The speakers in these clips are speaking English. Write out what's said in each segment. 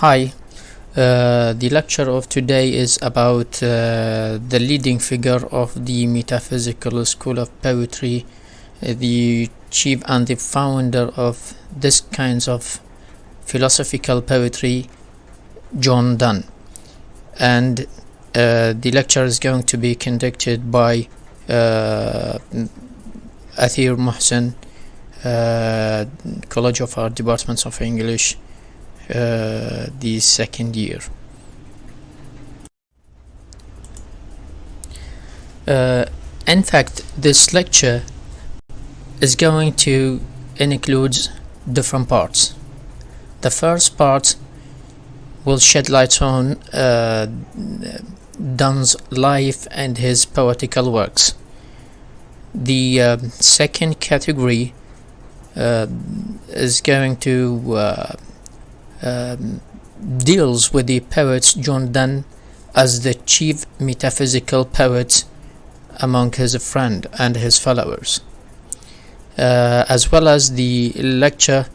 Hi, the lecture of today is about the leading figure of the metaphysical school of poetry, the chief and the founder of this kinds of philosophical poetry, Donne. And the lecture is going to be conducted by Athir Mohsen, College of Art, Departments of English, the second year. In fact, this lecture is going to include different parts. The first part will shed light on Donne's life and his poetical works. The second category is going to deals with the poet John Donne as the chief metaphysical poet among his friends and his followers, as well as the lecture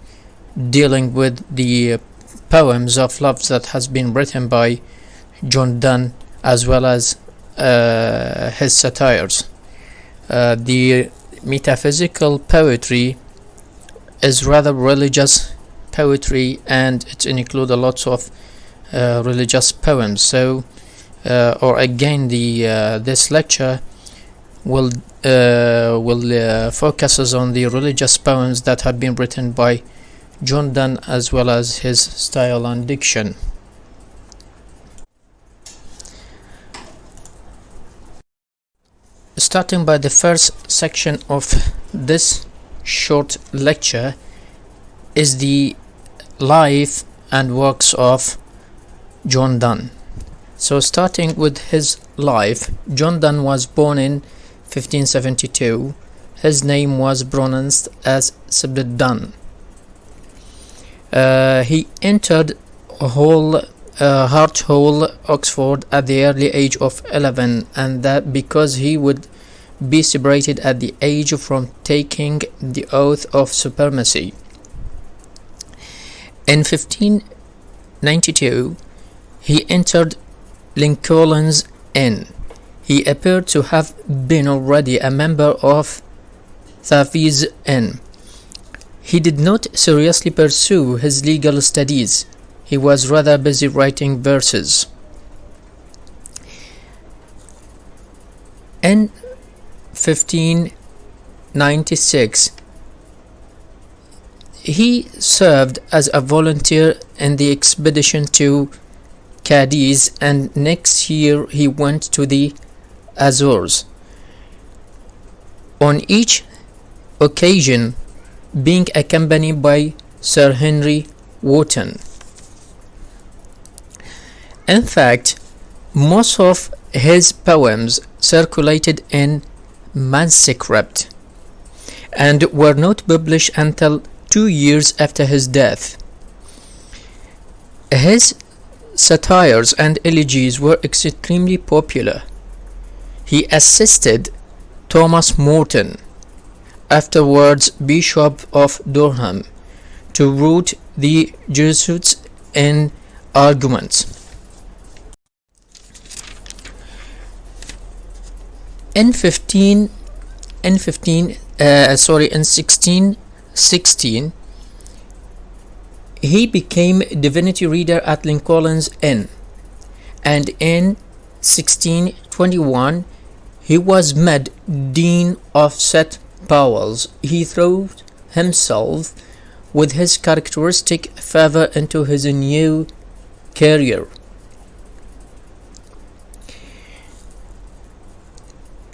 dealing with the poems of love that has been written by John Donne, as well as his satires. The metaphysical poetry is rather religious poetry, and it includes a lot of religious poems. So, this lecture will focuses on the religious poems that have been written by John Donne, as well as his style and diction. Starting by the first section of this short lecture is the life and works of John Donne. So starting with his life, John Donne was born in 1572. His name was pronounced as Sibd Donne. He entered Hart Hall, Oxford at the early age of 11, and that because he would be separated at the age from taking the oath of supremacy. In 1592, he entered Lincoln's Inn. He appeared to have been already a member of Thavies Inn. He did not seriously pursue his legal studies. He was rather busy writing verses. In 1596, he served as a volunteer in the expedition to Cadiz, and next year he went to the Azores. On each occasion, being accompanied by Sir Henry Wotton. In fact, most of his poems circulated in manuscript and were not published until 2 years after his death. His satires and elegies were extremely popular. He assisted Thomas Morton, afterwards Bishop of Durham, to root the Jesuits in arguments. In 1616, he became divinity reader at Lincoln's Inn, and in 1621 he was made Dean of St. Paul's. He threw himself with his characteristic fervor into his new career.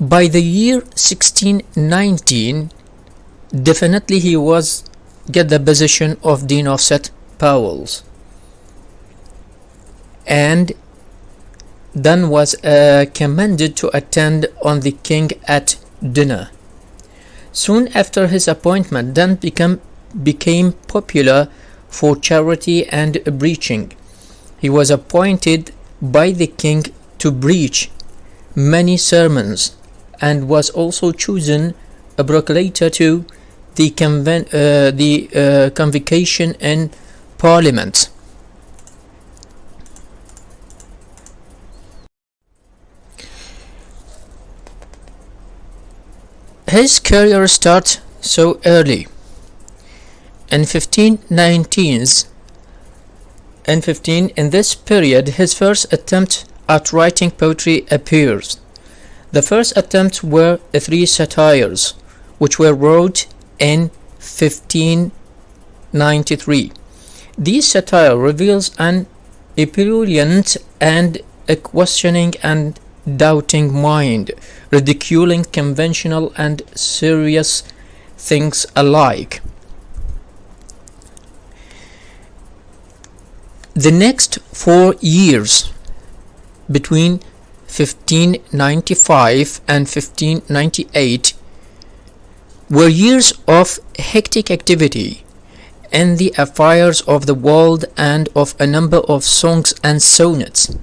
By the year 1619, definitely he was get the position of Dean of St. Paul's, and Donne was commanded to attend on the king at dinner. Soon after his appointment, Donne became popular for charity and preaching. He was appointed by the king to preach many sermons, and was also chosen a procurator to the convocation in Parliament. his career started so early. In 15 in this period, his first attempt at writing poetry appears. The first attempts were three satires, which were wrote in 1593. This satire reveals an ebullient and a questioning and doubting mind, ridiculing conventional and serious things alike. The next 4 years, between 1595 and 1598, were years of hectic activity in the affairs of the world and of a number of songs and sonnets.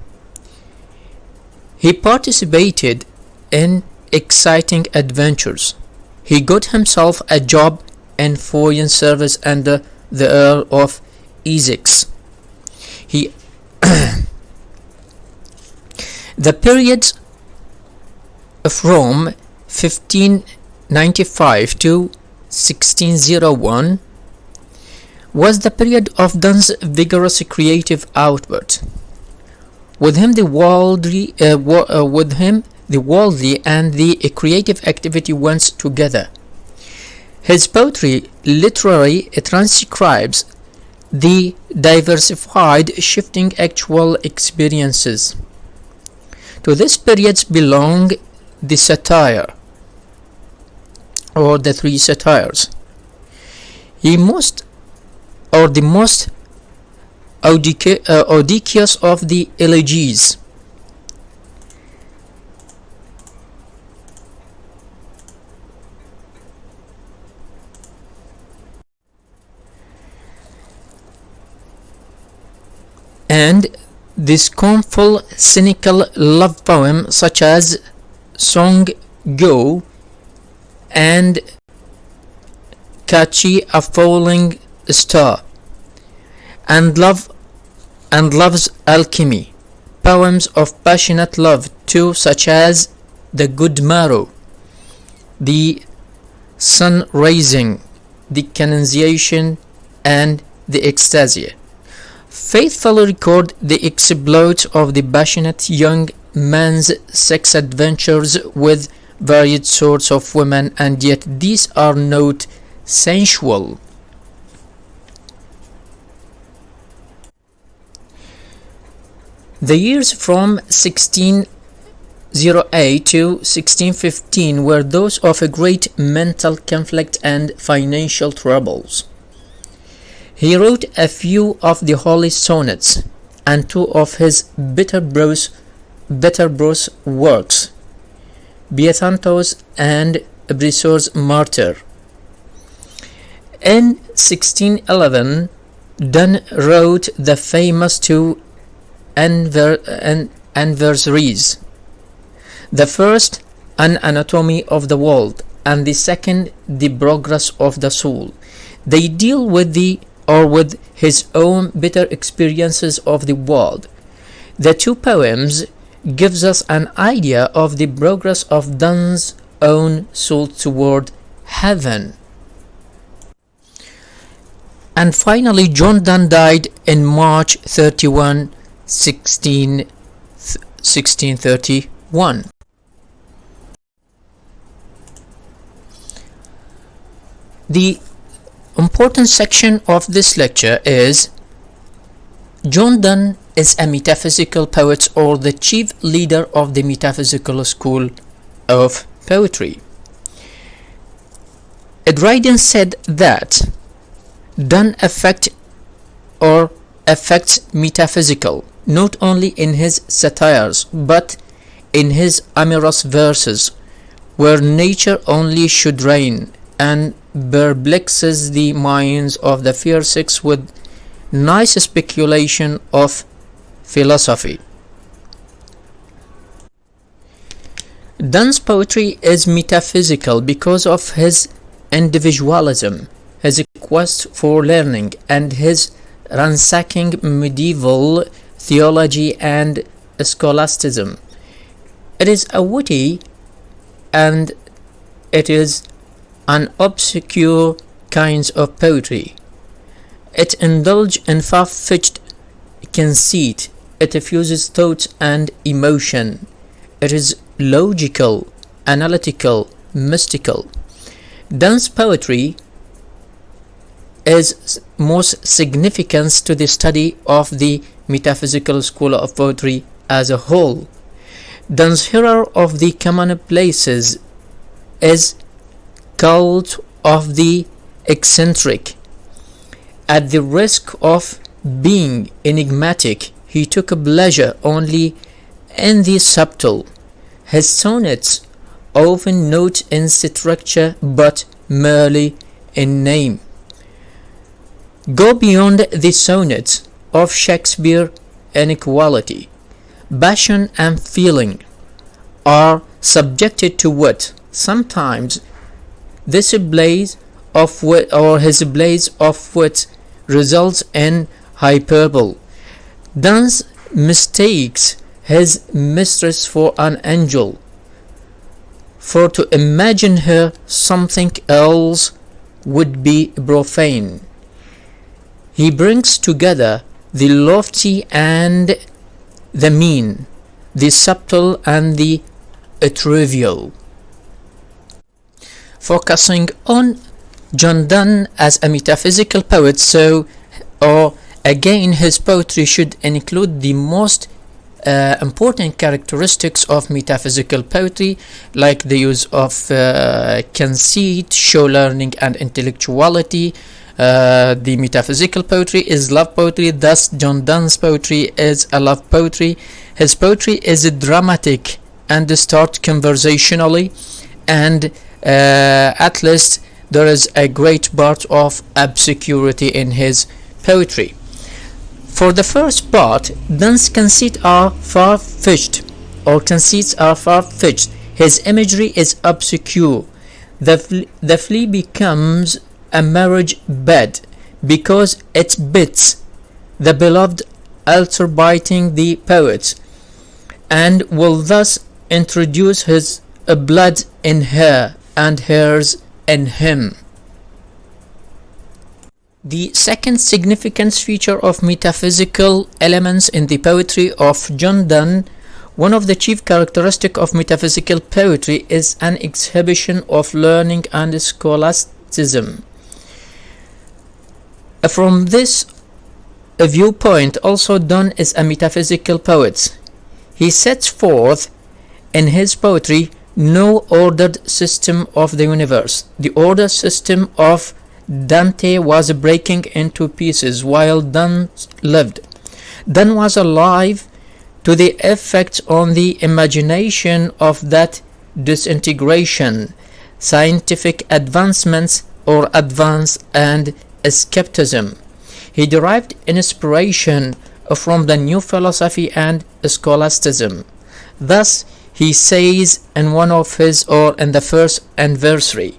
He participated in exciting adventures. He got himself a job in foreign service under the Earl of Essex. The period from 1595 to 1601 was the period of Donne's vigorous creative output. With him, the worldly and the creative activity went together. His poetry literally transcribes the diversified, shifting actual experiences. To this period belong the satire, or the three satires. The most audacious of the elegies. And the scornful, cynical love poem such as Song Go and Catchy a Falling Star, and Love's Alchemy, poems of passionate love too, such as The Good Marrow, The Sun Rising, The Canonization, and The Ecstasy, faithfully record the exploits of the passionate young man's sex adventures with varied sorts of women, and yet these are not sensual. The years from 1608 to 1615 were those of a great mental conflict and financial troubles. He wrote a few of the holy sonnets and two of his bitter prose works, Beatantos and Brissor's Martyr. In 1611, Donne wrote the famous two anniversaries, the first, An Anatomy of the World, and the second, The Progress of the Soul. They deal with his own bitter experiences of the world. The two poems gives us an idea of the progress of Donne's own soul toward heaven. And finally, John Donne died in March 31, 1631. The important section of this lecture is John Donne is a metaphysical poet, or the chief leader of the metaphysical school of poetry. Dryden said that Donne affects metaphysical not only in his satires but in his amorous verses, where nature only should reign, and perplexes the minds of the fair sex with nice speculation of philosophy. Donne's poetry is metaphysical because of his individualism, his quest for learning, and his ransacking medieval theology and scholasticism. It is a witty and it is an obscure kinds of poetry. It indulges in far-fetched conceit. It fuses thought and emotion. It is logical, analytical, mystical. Donne's poetry is most significant to the study of the metaphysical school of poetry as a whole. Donne's horror of the commonplaces is cult of the eccentric. At the risk of being enigmatic, he took a pleasure only in the subtle. His sonnets often not in structure but merely in name. Go beyond the sonnets of Shakespeare inequality. Passion and feeling are subjected to wit. Sometimes this blaze of wit or his blaze of wit results in hyperbole. Donne mistakes his mistress for an angel, for to imagine her something else would be profane. He brings together the lofty and the mean, the subtle and the trivial. Focusing on John Donne as a metaphysical poet, again his poetry should include the most important characteristics of metaphysical poetry, like the use of conceit, show learning and intellectuality. The metaphysical poetry is love poetry, thus John Donne's poetry is a love poetry. His poetry is dramatic and starts conversationally, and at least there is a great part of obscurity in his poetry. For the first part, Donne's conceits are far-fetched. His imagery is obscure. The flea becomes a marriage bed because it bites the beloved, alter biting the poet, and will thus introduce his blood in her and hers in him. The second significant feature of metaphysical elements in the poetry of John Donne, one of the chief characteristics of metaphysical poetry, is an exhibition of learning and scholasticism. From this viewpoint, also Donne is a metaphysical poet. He sets forth in his poetry no ordered system of the universe. The ordered system of Dante was breaking into pieces while Donne lived. Donne was alive to the effect on the imagination of that disintegration, scientific advancements or advance and skepticism. He derived inspiration from the new philosophy and scholasticism. Thus, he says in one of his, or in the first anniversary,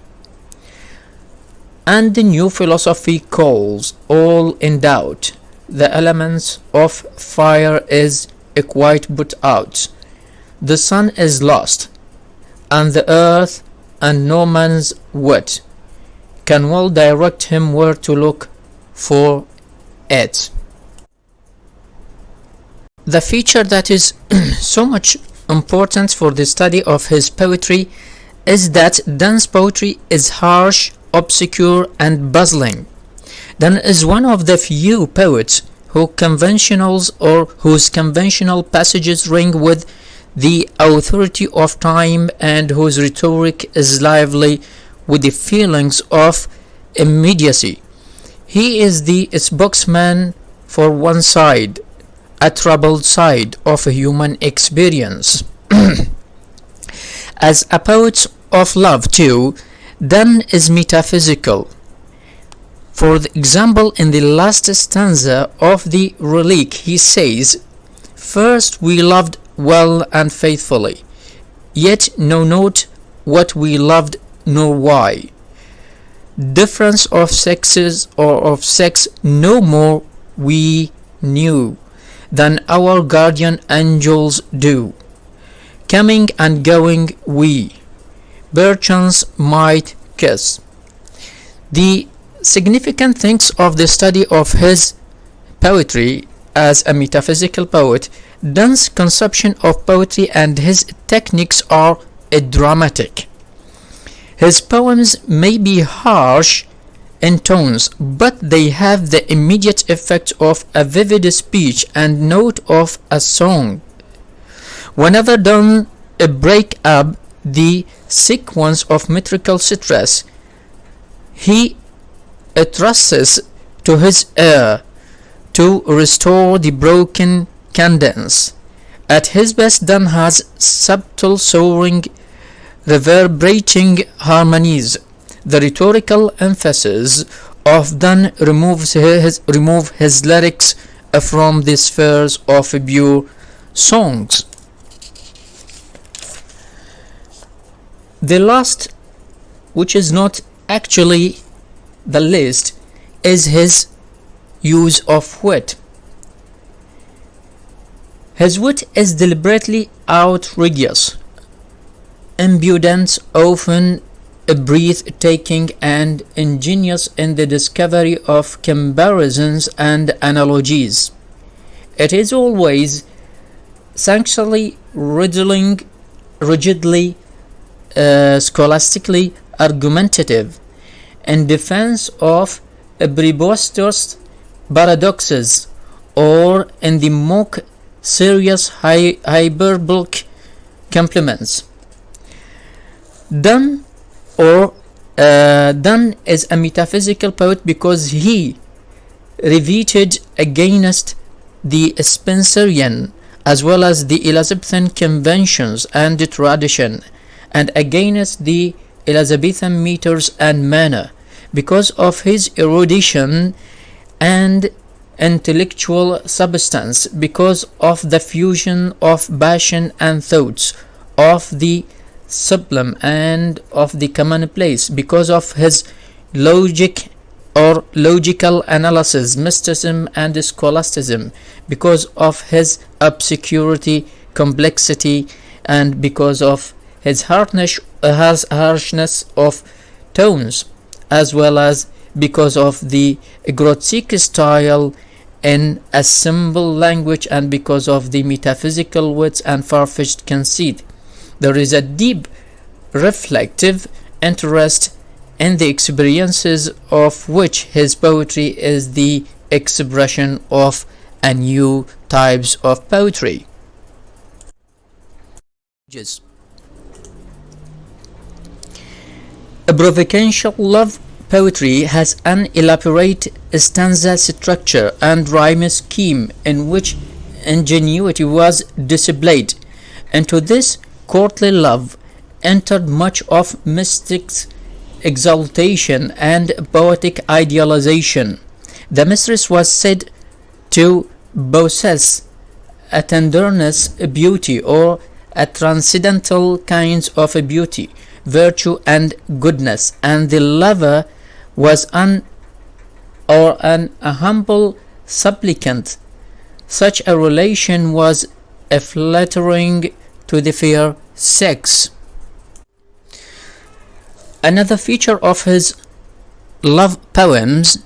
and the new philosophy calls all in doubt. The elements of fire is quite put out. The sun is lost, and the earth, and no man's wit can well direct him where to look for it. The feature that is so much important for the study of his poetry is that Donne's poetry is harsh, obscure, and puzzling. Donne is one of the few poets whose conventional passages ring with the authority of time, and whose rhetoric is lively with the feelings of immediacy. He is the spokesman for one side, a troubled side of a human experience. As a poet of love too, Donne is metaphysical. For example, in the last stanza of the Relique, he says, "First we loved well and faithfully, yet know not what we loved nor why. Difference of sexes or of sex no more we knew than our guardian angels do. Coming and going we, perchance might kiss. The significant things of the study of his poetry as a metaphysical poet, Donne's conception of poetry and his techniques are dramatic. His poems may be harsh in tones, but they have the immediate effect of a vivid speech and note of a song. Whenever Donne breaks up the sequence of metrical stress, he trusts to his ear to restore the broken cadence. At his best, Donne has subtle, soaring, reverberating harmonies. The rhetorical emphasis of Donne remove his lyrics from the spheres of pure songs. The last, which is not actually the least, is his use of wit. His wit is deliberately outrageous, impudent, often breathtaking, and ingenious in the discovery of comparisons and analogies. It is always sanctually rigidly scholastically argumentative in defense of preposterous paradoxes, or in the mock serious hyperbolic compliments. Donne is a metaphysical poet because he revolted against the Spenserian as well as the Elizabethan conventions and the tradition, and against the Elizabethan meters and manner, because of his erudition and intellectual substance, because of the fusion of passion and thoughts, of the sublime and of the commonplace, because of his logic or logical analysis, mysticism and scholasticism, because of his obscurity, complexity, and because of his harshness of tones, as well as because of the grotesque style in a simple language, and because of the metaphysical wits and far-fetched conceit. There is a deep reflective interest in the experiences of which his poetry is the expression of a new types of poetry. A provocational love poetry has an elaborate stanza structure and rhyme scheme in which ingenuity was displayed. Into this courtly love entered much of mystic exaltation and poetic idealization. The mistress was said to possess a tenderness, beauty, or a transcendental kinds of beauty, virtue, and goodness, and the lover was a humble supplicant. Such a relation was flattering to the fair sex. Another feature of his love poems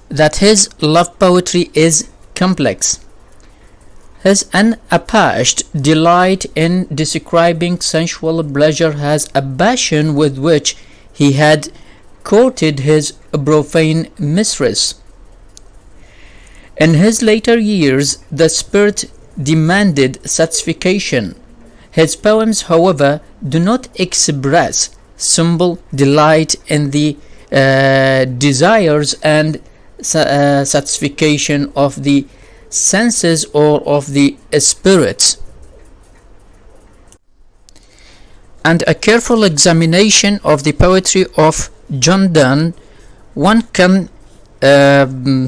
that his love poetry is complex. His unabashed delight in describing sensual pleasure has a passion with which he had courted his profane mistress. In his later years, the spirit demanded satisfaction. His poems, however, do not express simple delight in the desires and satisfaction of the senses or of the spirits. And a careful examination of the poetry of John Donne, one can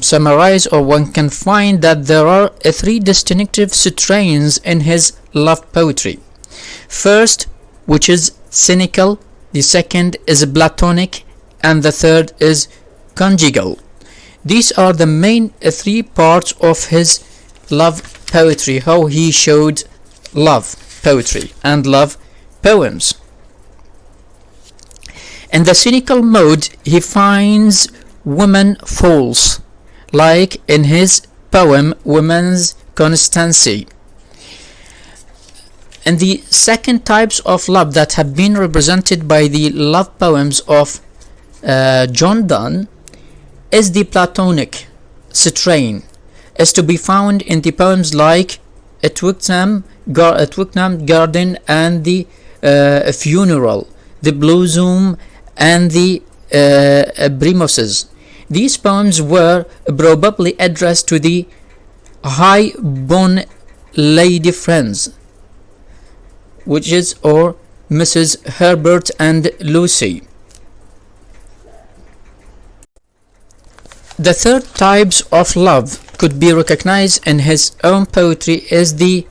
summarize, or one can find that there are three distinctive strains in his love poetry. First, which is cynical, the second is platonic, and the third is conjugal. These are the main three parts of his love poetry, how he showed love poetry and love poems. In the cynical mode, he finds women false, like in his poem Woman's Constancy. And the second types of love that have been represented by the love poems of John Donne is the Platonic strain, is to be found in the poems like A Twickenham Garden and the Funeral, the Blossom and the Primroses. These poems were probably addressed to the high-born lady friends, which is or Mrs. Herbert and Lucy. The third types of love could be recognized in his own poetry is the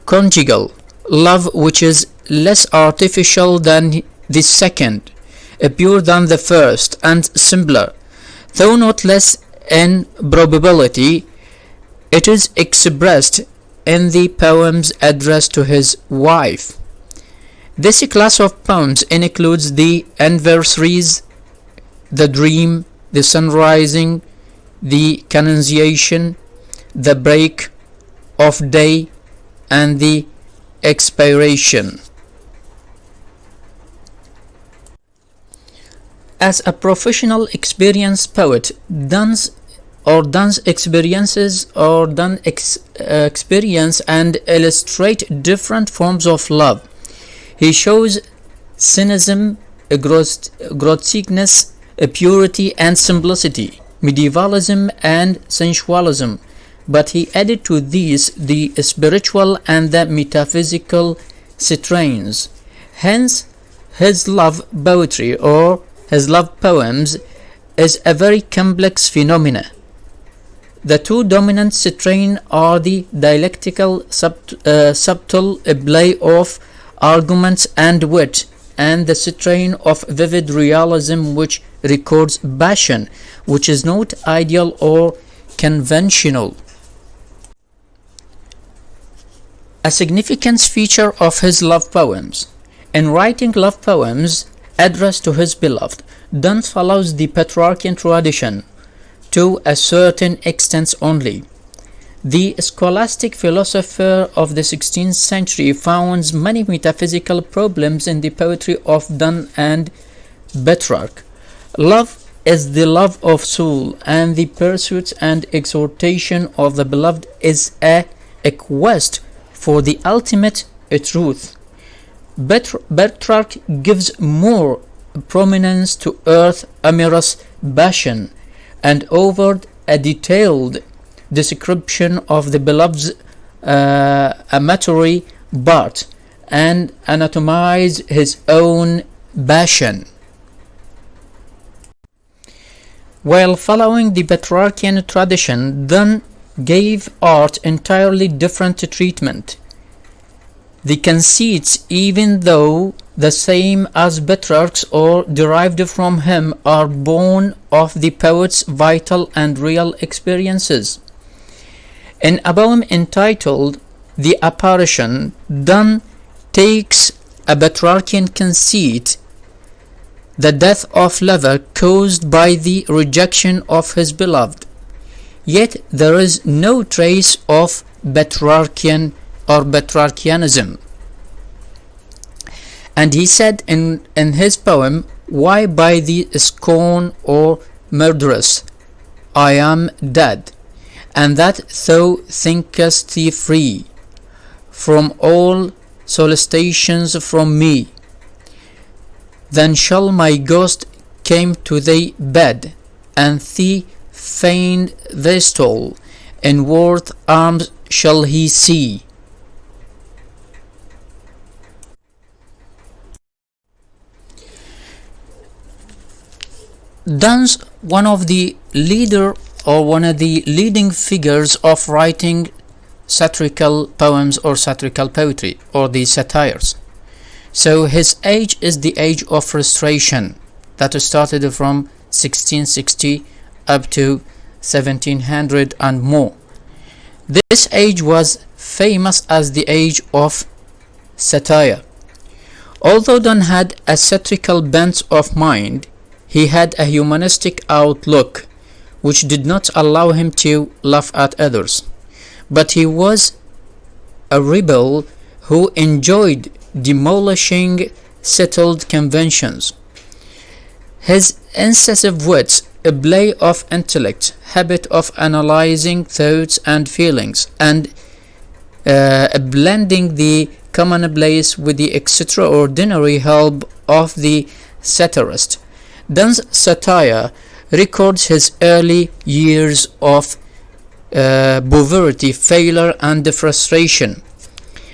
conjugal love, which is less artificial than the second, purer than the first, and simpler. Though not less in probability, it is expressed in the poems addressed to his wife. This class of poems includes the anniversaries, the dream, the sunrising, the annunciation, the break of day, and the expiration. As a professional experienced poet, Donne's experience and illustrate different forms of love. He shows cynicism, grotesqueness, purity and simplicity, medievalism and sensualism, but he added to these the spiritual and the metaphysical strains. Hence, his love poetry or his love poems is a very complex phenomena. The two dominant strains are the dialectical subtle play of arguments and wit, and the strain of vivid realism which records passion, which is not ideal or conventional. A significant feature of his love poems. In writing love poems addressed to his beloved, Donne follows the Petrarchan tradition to a certain extent only. The scholastic philosopher of the 16th century found many metaphysical problems in the poetry of Donne and Petrarch. Love is the love of soul, and the pursuit and exhortation of the beloved is a quest for the ultimate truth. Petrarch gives more prominence to earth's amorous passion, and offered a detailed description of the beloved's amatory part, and anatomized his own passion. While following the Petrarchan tradition, Donne gave art entirely different treatment. The conceits, even though the same as Petrarch's or derived from him, are born of the poet's vital and real experiences. In a poem entitled The Apparition, Donne takes a Petrarchan conceit, the death of lover caused by the rejection of his beloved. Yet there is no trace of Petrarchan or Petrarchanism. And he said in his poem, "Why by the scorn or murderous I am dead, and that thou thinkest thee free from all solicitations from me. Then shall my ghost come to thy bed, and thee fain vestal in warth arms shall he see." Donne's one of the leading figures of writing satirical poems or satirical poetry or the satires. So his age is the age of Restoration that started from 1660 up to 1700 and more. This age was famous as the age of satire. Although Donne had a satirical bent of mind, he had a humanistic outlook which did not allow him to laugh at others. But he was a rebel who enjoyed demolishing settled conventions. His incisive wit, a play of intellect, habit of analyzing thoughts and feelings, and blending the commonplace with the extraordinary help of the satirist. Donne's satire records his early years of poverty, failure, and frustration.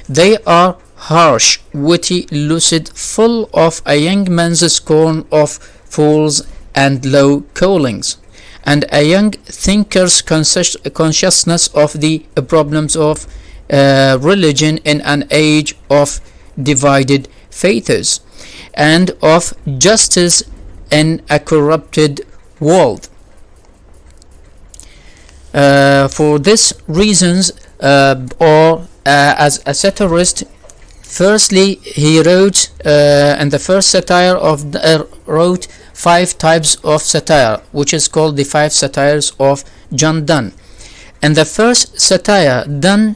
They are harsh, witty, lucid, full of a young man's scorn of fools and low callings, and a young thinker's consciousness of the problems of religion in an age of divided faiths, and of justice in a corrupted world. For these reasons, as a satirist, firstly he wrote in the first satire of wrote 5 types of satire, which is called the 5 satires of John Donne. And the first satire, Donne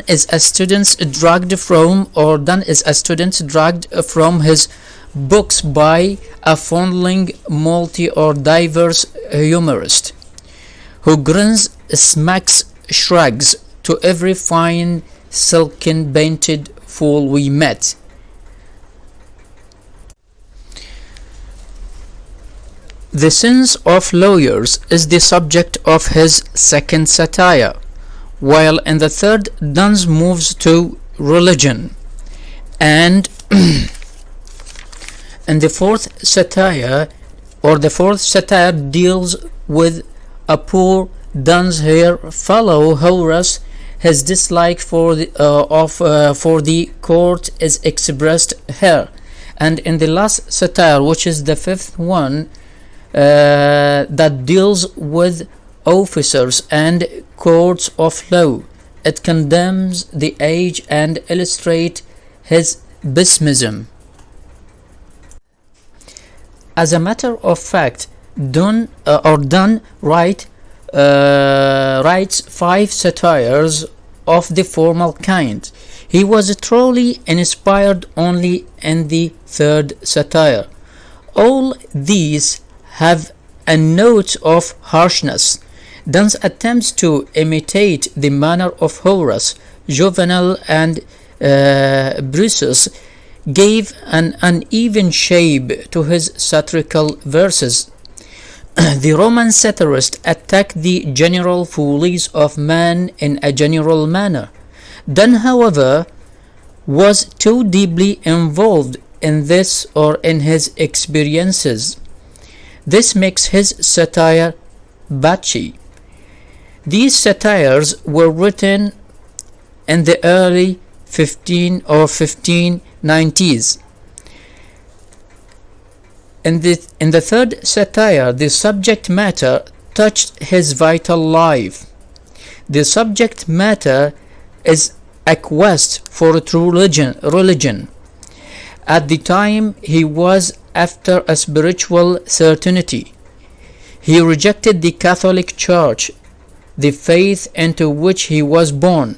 is a student dragged from his books by a fondling multi or diverse humorist who grins, smacks, shrugs to every fine silken painted fool we met. The sins of lawyers is the subject of his second satire, while in the third Donne moves to religion, and and the fourth satire deals with a poor Donne's hair fellow Horace. His dislike for the court is expressed here, and in the last satire, which is the fifth one, that deals with officers and courts of law, it condemns the age and illustrates his pessimism. As a matter of fact, Donne writes 5 satires of the formal kind. He was truly inspired only in the third satire. All these have a note of harshness. Donne's attempts to imitate the manner of Horace, Juvenal, and Brutus gave an uneven shape to his satirical verses. The Roman satirist attacked the general follies of man in a general manner. Donne, however, was too deeply involved in this or in his experiences. This makes his satire patchy. These satires were written in the early 1590s. In the third satire, the subject matter touched his vital life. The subject matter is a quest for true religion. At the time, he was after a spiritual certainty. He rejected the Catholic Church, the faith into which he was born.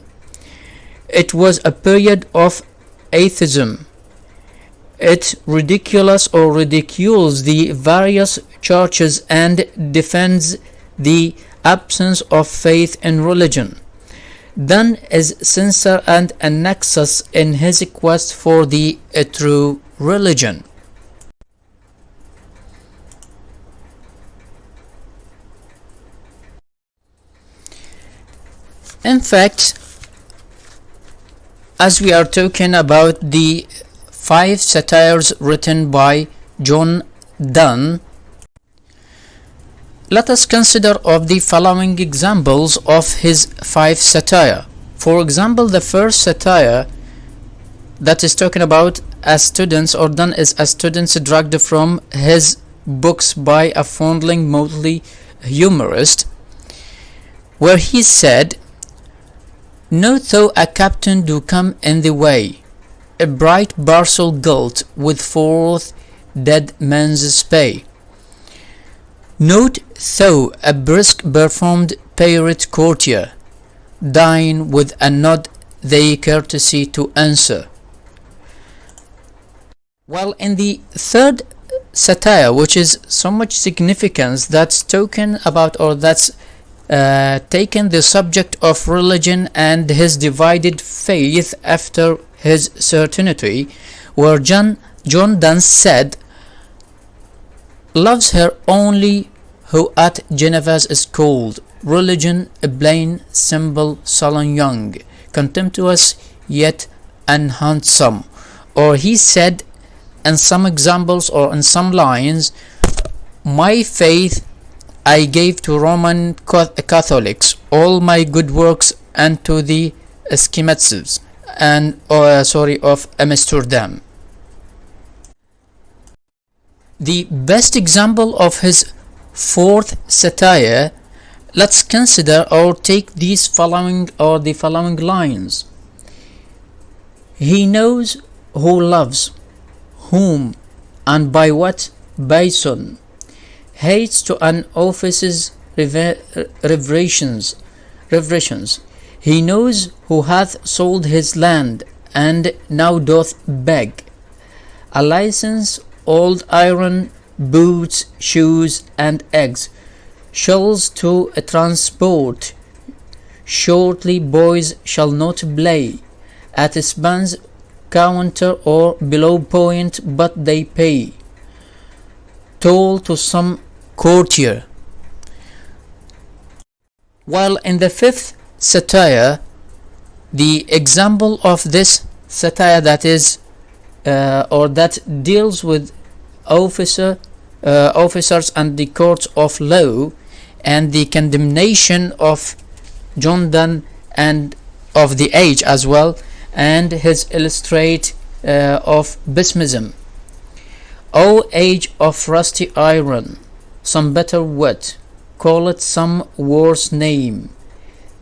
It was a period of atheism. It ridicules the various churches and defends the absence of faith in religion. Donne is sincere and a nexus in his quest for the true religion. In fact, as we are talking about the 5 satires written by John Donne, let us consider of the following examples of his 5 satire. For example, the first satire that is talking about a student, or Donne is a student dragged from his books by a fondling motley humorist, where he said, "No though a captain do come in the way, a bright parcel gilt with forth dead men's pay. Note thou a brisk performed pirate courtier, dying with a nod they courtesy to answer. While in the third satire, which is so much significance, that's talking about, or that's taken the subject of religion and his divided faith after his certainty, where John Donne said, loves her only who at Genevieve's is called, religion a plain, simple, sullen young, contemptuous yet unhandsome. Or he said in some examples or in some lines, my faith I gave to Roman Catholics, all my good works unto the Schematics and of Amsterdam. The best example of his fourth satire, let's consider or take the following lines. He knows who loves whom and by what bason, hates to an office's reversions. He knows who hath sold his land and now doth beg a license, old iron, boots, shoes, and eggs, shells to a transport. Shortly boys shall not play at a span's counter or below point, but they pay toll to some courtier. While in the fifth satire, the example of this satire that is that deals with officers and the courts of law and the condemnation of John Donne and of the age as well, and his illustrate of pessimism. O age of rusty iron, some better wit, call it some worse name,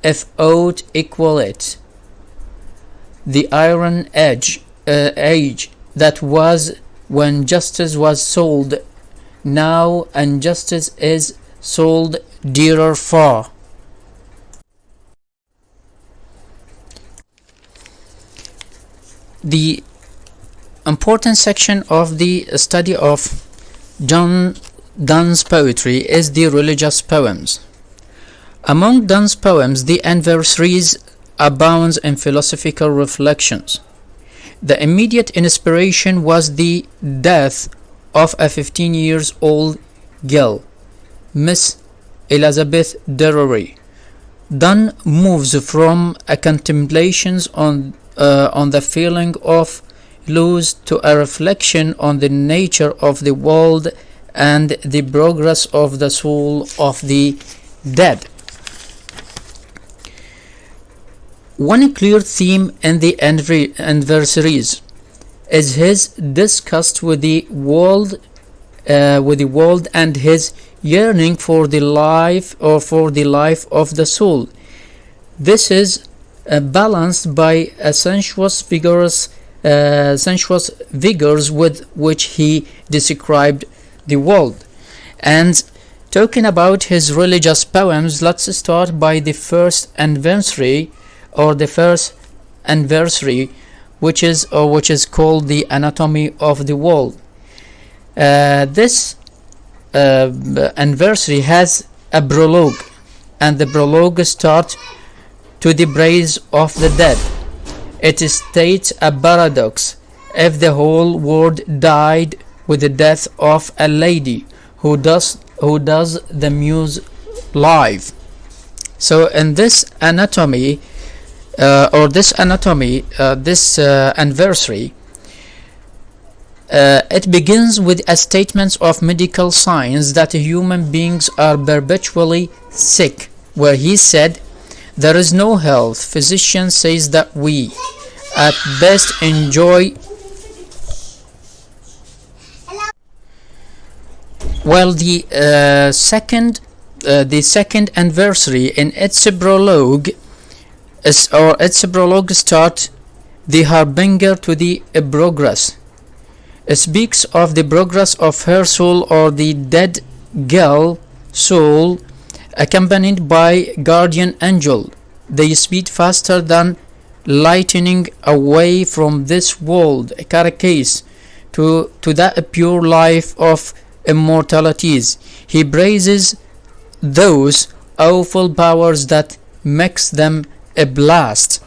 if aught equal it. The iron age that was when justice was sold, now injustice is sold dearer far. The important section of the study of John Donne's poetry is the religious poems. Among Donne's poems, the Anniversaries abounds in philosophical reflections. The immediate inspiration was the death of a 15-year-old girl, Miss Elizabeth Drury. Donne moves from a contemplations on the feeling of loss to a reflection on the nature of the world and the progress of the soul of the dead. One clear theme in the Anniversaries is his disgust with the world and his yearning for the life of the soul. This is balanced by a sensuous vigors with which he described the world. And talking about his religious poems, let's start by the first anniversary, which is called the Anatomy of the World. This anniversary has a prologue, and the prologue starts to the praise of the dead. It states a paradox: if the whole world died with the death of a lady, who does the muse live? So in this anniversary, it begins with a statement of medical science that human beings are perpetually sick, where he said, there is no health. Physician says that we at best enjoy. Well, the second anniversary in its prologue starts the harbinger to the progress. It speaks of the progress of her soul or the dead girl soul, accompanied by guardian angel. They speed faster than lightning away from this world, a carcass, to that pure life of immortalities. He praises those awful powers that makes them a blast.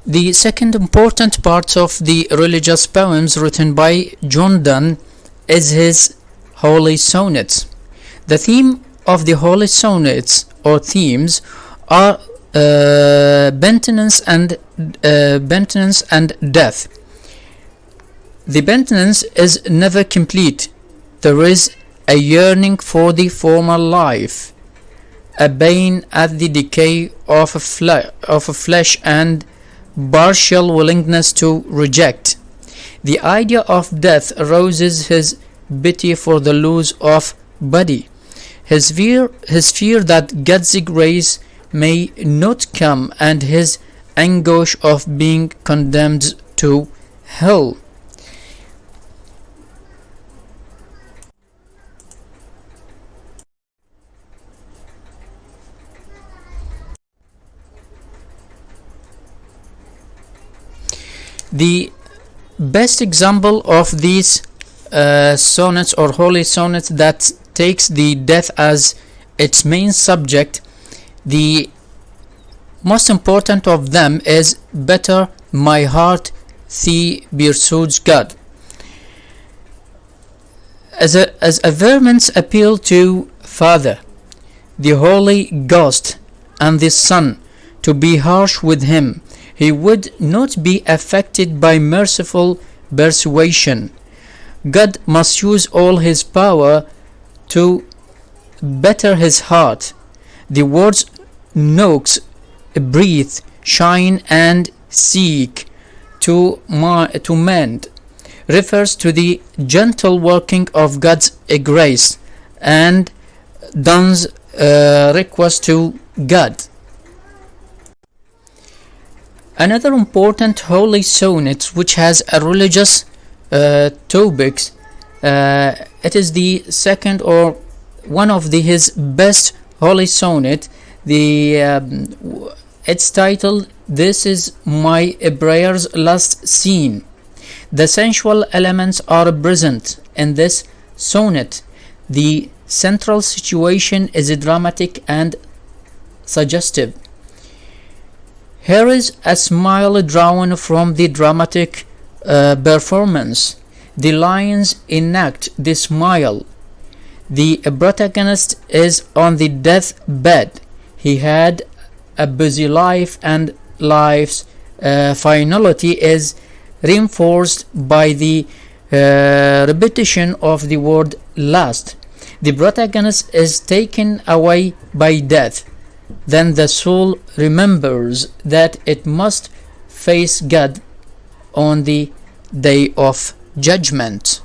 The second important part of the religious poems written by John Donne is his holy sonnets. The theme of the holy sonnets or themes are penitence and death. The penitence is never complete. There is a yearning for the former life, a pain at the decay of flesh, and partial willingness to reject. The idea of death arouses his pity for the loss of body, his fear that God's grace may not come, and his anguish of being condemned to hell. The best example of these sonnets or holy sonnets that takes the death as its main subject, the most important of them is "Better my heart thee pursues God." As a vermin's appeal to Father, the Holy Ghost, and the Son to be harsh with him, he would not be affected by merciful persuasion. God must use all his power to better his heart. The words knocks, breathe, shine, and seek to mend refers to the gentle working of God's grace and Donne's request to God. Another important holy sonnet which has a religious topics, it is the second or one of his best holy sonnet. It's titled "This is my prayer's last scene." The sensual elements are present in this sonnet. The central situation is dramatic and suggestive. Here is a smile drawn from the dramatic performance. The lines enact the smile. The protagonist is on the deathbed. He had a busy life, and life's finality is reinforced by the repetition of the word last. The protagonist is taken away by death. Then the soul remembers that it must face God on the day of judgment.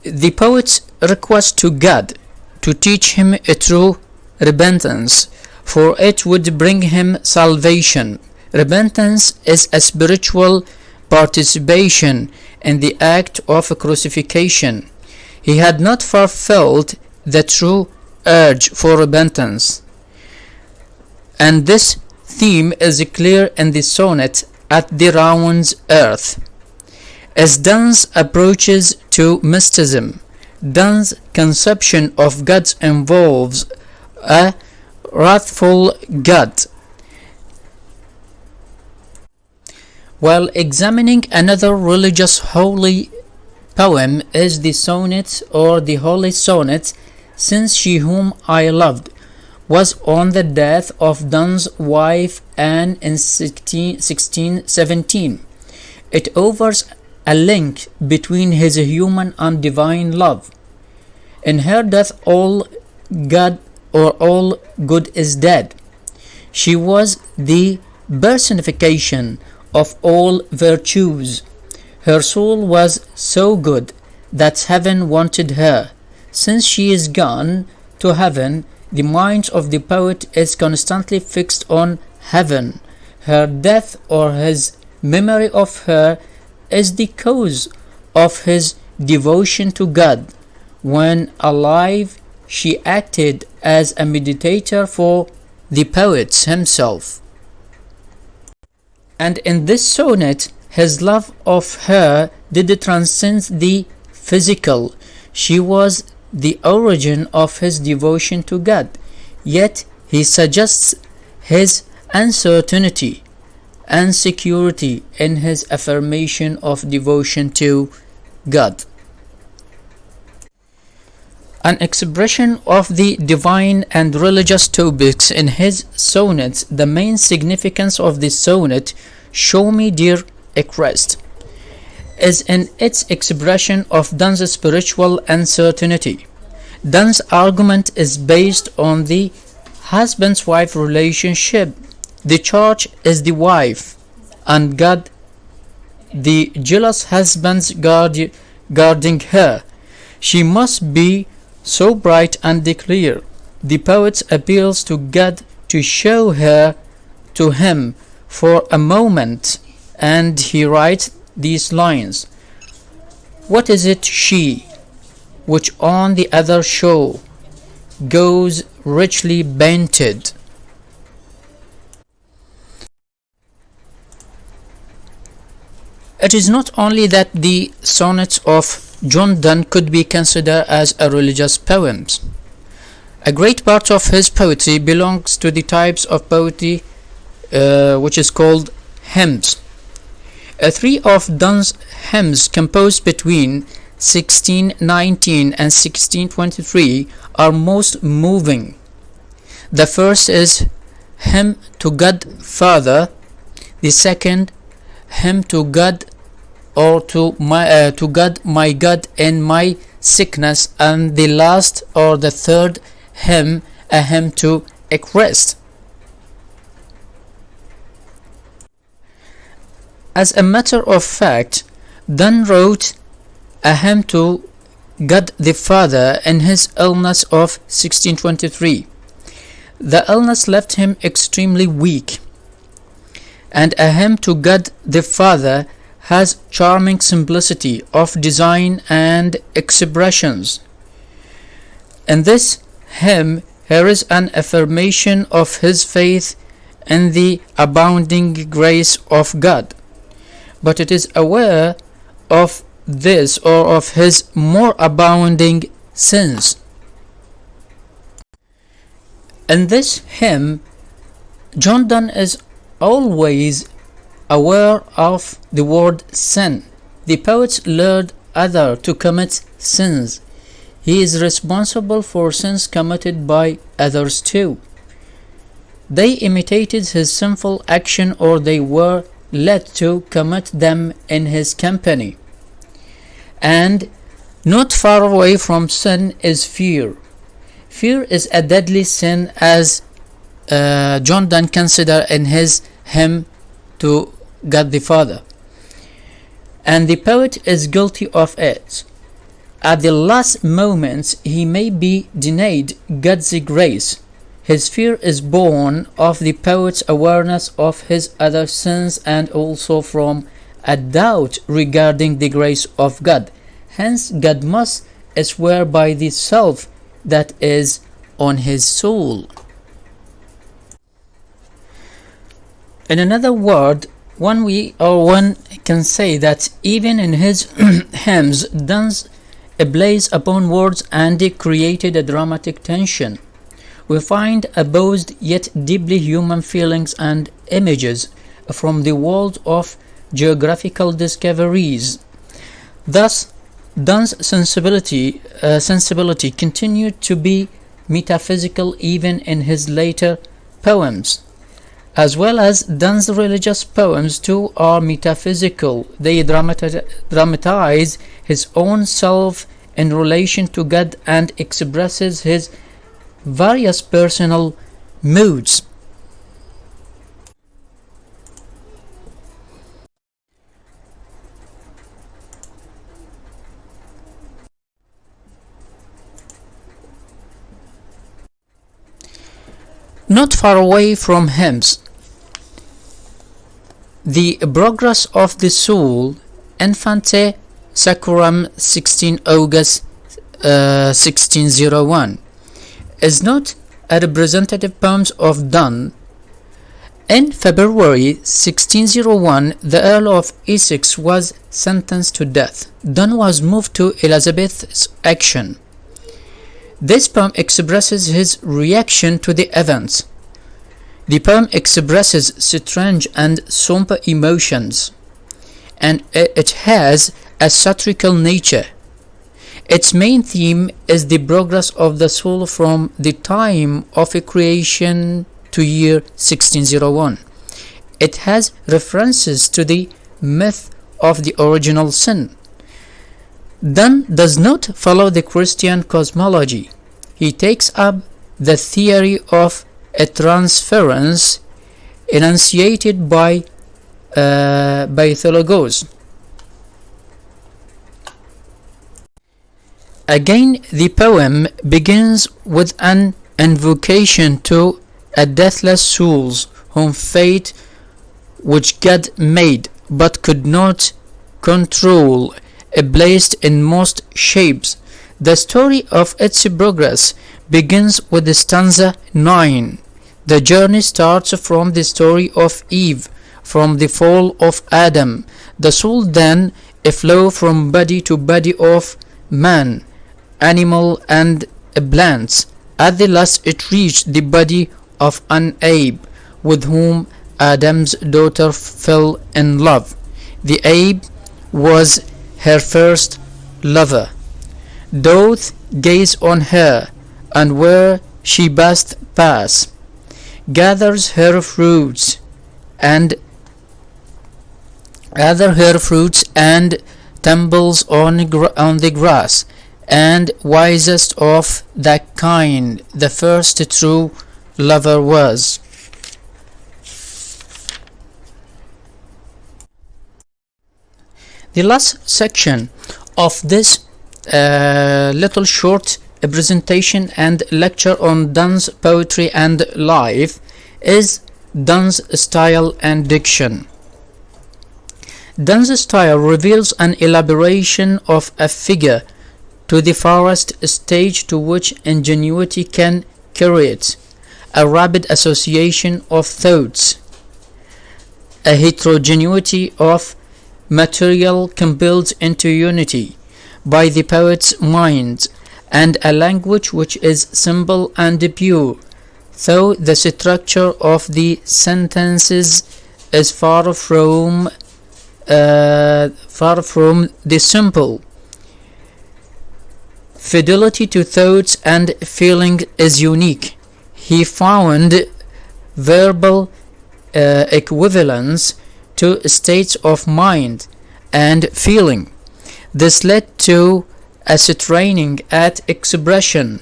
The poet's request to God to teach him a true repentance, for it would bring him salvation. Repentance is a spiritual participation in the act of crucifixion. He had not fulfilled the true urge for repentance, and this theme is clear in the sonnet "At the Round's Earth." As Donne's approaches to mysticism, Donne's conception of God involves a wrathful God. While examining another religious holy poem is the sonnet or the holy sonnet "Since She Whom I Loved" was on the death of Donne's wife Anne in 1617. It offers a link between his human and divine love. In her death all God or all good is dead. She was the personification of all virtues. Her soul was so good that heaven wanted her. Since she is gone to heaven, the mind of the poet is constantly fixed on heaven. Her death or his memory of her is the cause of his devotion to God. When alive, she acted as a meditator for the poet himself. And in this sonnet, his love of her did transcend the physical. She was the origin of his devotion to God. Yet he suggests his uncertainty and security in his affirmation of devotion to God. An expression of the divine and religious topics in his sonnets. The main significance of this sonnet, "Show me, dear Christ," is in its expression of Donne's spiritual uncertainty. Donne's argument is based on the husband-wife relationship. The church is the wife, and God, the jealous husband, guarding her. She must be so bright and clear. The poet appeals to God to show her to him for a moment, and he writes these lines: "What is it she, which on the other shore goes richly painted?" It is not only that the sonnets of John Donne could be considered as a religious poems. A great part of his poetry belongs to the types of poetry which is called hymns. Three of Donne's hymns, composed between 1619 and 1623, are most moving. The first is Hymn to God Father, the second Hymn to God, or to God, my God, in my sickness, and the last or the third hymn, a hymn to Christ. As a matter of fact, Donne wrote a hymn to God the Father in his illness of 1623. The illness left him extremely weak, and a hymn to God the Father has charming simplicity of design and expressions. In this hymn, here is an affirmation of his faith in the abounding grace of God, but it is aware of this or of his more abounding sins. In this hymn, John Donne is always aware of the word sin. The poet lured others to commit sins. He is responsible for sins committed by others too. They imitated his sinful action, or they were led to commit them in his company. And not far away from sin is fear. Fear is a deadly sin, as John Donne considered in his hymn to God the Father, and the poet is guilty of it. At the last moments, he may be denied God's grace. His fear is born of the poet's awareness of his other sins, and also from a doubt regarding the grace of God. Hence, God must swear by the self that is on his soul. In another word, one can say that even in his hymns, Donne plays upon words and created a dramatic tension. We find opposed yet deeply human feelings and images from the world of geographical discoveries. Thus, Donne's sensibility continued to be metaphysical even in his later poems. As well as Donne's religious poems too are metaphysical. They dramatize his own self in relation to God and expresses his various personal moods. Not far away from hymns, The Progress of the Soul, Infante Sacrum, 16 August 1601, is not a representative poem of Donne. In February 1601, the Earl of Essex was sentenced to death. Donne was moved to Elizabeth's action. This poem expresses his reaction to the events. The poem expresses strange and somber emotions, and it has a satirical nature. Its main theme is the progress of the soul from the time of creation to year 1601. It has references to the myth of the original sin. Donne does not follow the Christian cosmology. He takes up the theory of a transference enunciated by Theologos. Again, the poem begins with an invocation to a deathless souls whom fate, which God made but could not control, placed in most shapes. The story of its progress begins with the stanza 9. The journey starts from the story of Eve, from the fall of Adam. The soul then flows from body to body of man, animal and plants. At the last it reached the body of an ape, with whom Adam's daughter fell in love. The ape was her first lover. Doth gaze on her, and where she passed pass, gathers her fruits and tumbles on the grass, and wisest of that kind the first true lover was. The last section of this little short presentation and lecture on Donne's poetry and life is Donne's style and diction. Donne's style reveals an elaboration of a figure to the farthest stage to which ingenuity can carry it, a rapid association of thoughts, a heterogeneity of material compelled into unity by the poet's mind, and a language which is simple and pure, though the structure of the sentences is far from the simple. Fidelity to thoughts and feeling is unique. He found verbal equivalence to states of mind and feeling. This led to a straining at expression,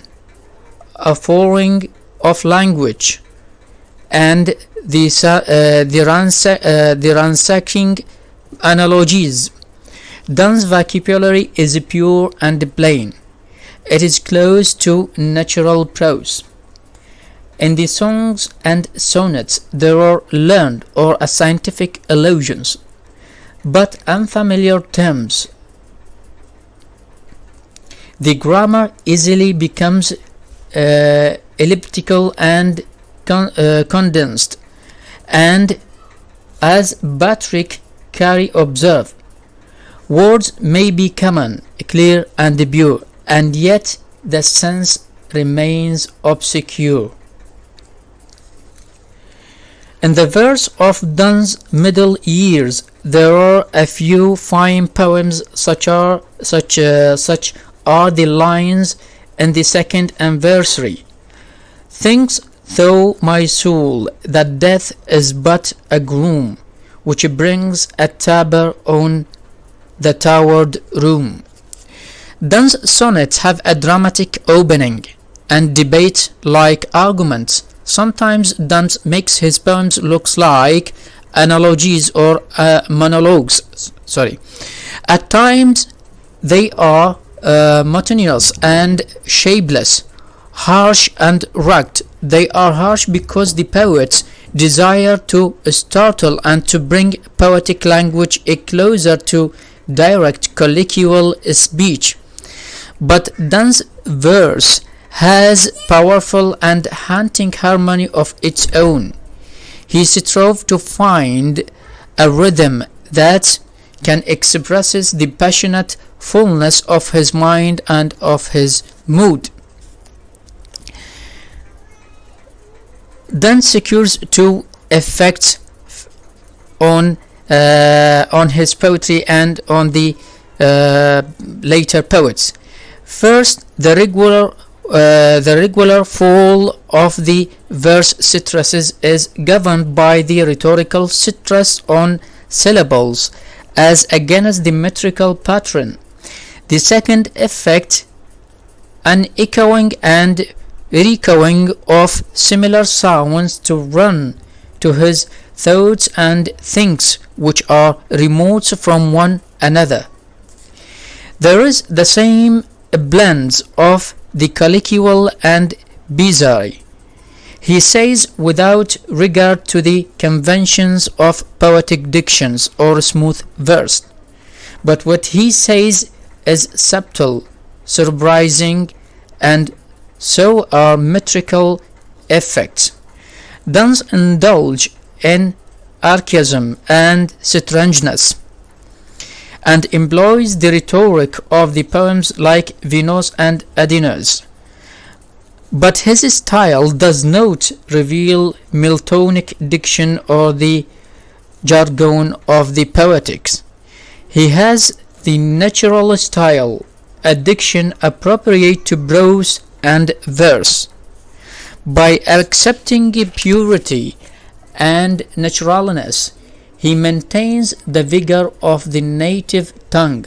a falling of language, and the ransacking analogies. Donne's vocabulary is pure and plain. It is close to natural prose. In the songs and sonnets there are learned or scientific allusions, but unfamiliar terms. The grammar easily becomes elliptical and condensed, and as Patrick Carey observed, words may be common, clear and pure, and yet the sense remains obscure. In the verse of Donne's middle years there are a few fine poems, such are the lines in the second anniversary. Think thou, my soul, that death is but a gloom, which brings a taper on the towered room. Donne's sonnets have a dramatic opening and debate like arguments. Sometimes Donne makes his poems look like analogies or monologues. At times they are monotonous and shapeless, harsh and rugged. They are harsh because the poets desire to startle and to bring poetic language closer to direct colloquial speech. But Donne's verse has powerful and haunting harmony of its own. He strove to find a rhythm that can express the passionate fullness of his mind and of his mood. Donne secures two effects on his poetry and on the later poets. First, the regular fall of the verse stresses is governed by the rhetorical stress on syllables as against the metrical pattern. The second effect, an echoing and recurring of similar sounds to run to his thoughts and things which are remote from one another. There is the same blends of the colloquial and bizarre. He says without regard to the conventions of poetic dictions or smooth verse, but what he says is subtle, surprising, and so are metrical effects. Donne indulge in archaism and strangeness, and employs the rhetoric of the poems like Venus and Aeneas. But his style does not reveal Miltonic diction or the jargon of the poetics. He has the natural style, a diction appropriate to prose and verse. By accepting purity and naturalness, he maintains the vigor of the native tongue.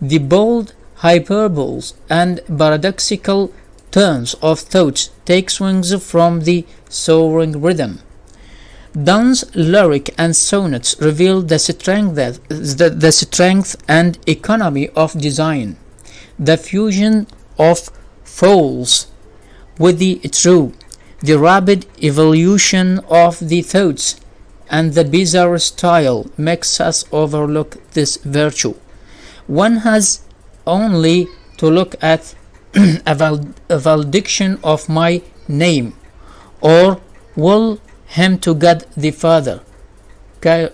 The bold hyperboles and paradoxical turns of thought take swings from the soaring rhythm. Donne's lyric and sonnets reveal the strength and economy of design, the fusion of false with the true, the rapid evolution of the thoughts, and the bizarre style makes us overlook this virtue. One has only to look at a valediction of my name, or will him to God the Father. Okay.